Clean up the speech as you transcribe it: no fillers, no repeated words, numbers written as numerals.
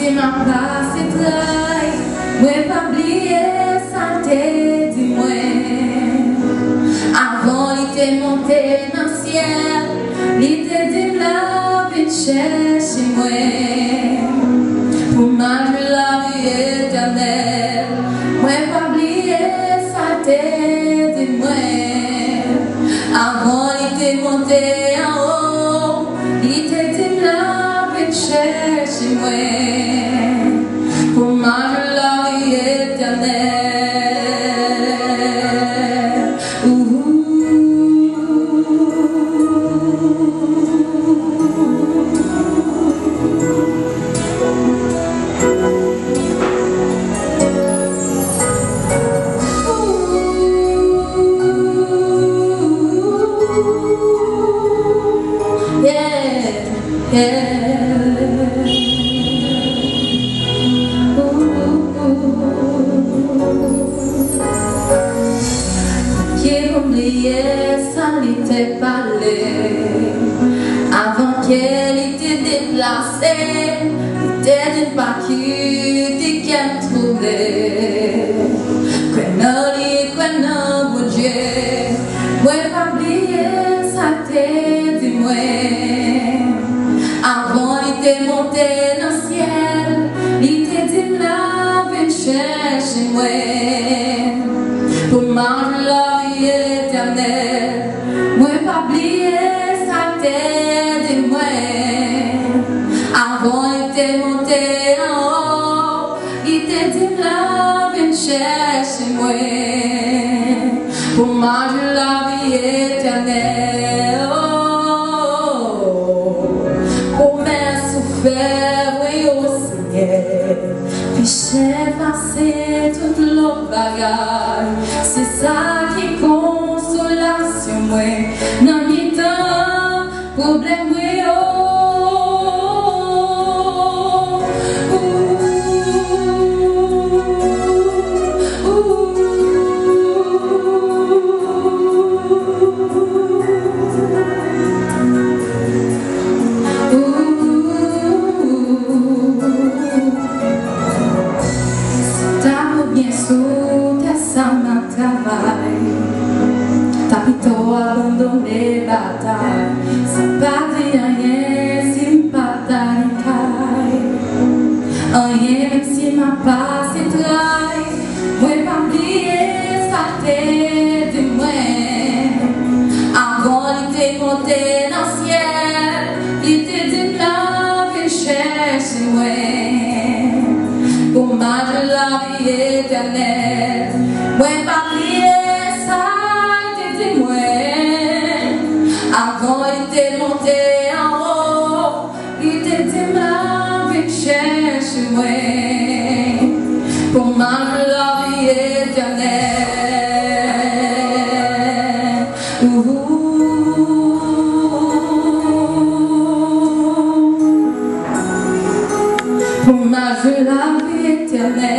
si ma place est trahi, moi pas oublier ça t'est dit moi. Avant il était monté dans le ciel, il était dit la vie chercher moi. Pour ma la vie éternelle, moi pas oublier ça t'est dit moi. Avant il était monté en haut, il était dit la vie chercher moi. Pour ma la vie éternelle. Ça l'était parlé avant qu'elle était déplacée, était d'une partie qu'elle trouvait. Qu'on mon Dieu, moi pas oublier ça t'est dit moi. Avant il était monté dans le ciel, il était dit la vie chercher moi. Pour manger la vie éternelle, moi pas oublier ça t'est dit moi. Avant il était monté en haut, il était dit la vie chercher moi. Pour manger la vie éternelle, pour mes souffert, oui au Seigneur. Puis j'ai passé toute l'autre bagaille, c'est ça qui consolation moi. Dans mes temps, problème moi. T'as plutôt abandonné bataille, c'est pas dit rien si pas t'arrêtes. Rien même si ma passe est trahi, moi pas oublier ça t'est dit moi. Avant il était monté dans le ciel, il était dit la vie chercher moi. Pour manger la vie éternelle, moi pas oublier ça t'est dit moi. Avant il était monté en haut, il était dit la vie chercher moi. Pour manger la vie éternelle. Pour manger la vie éternelle.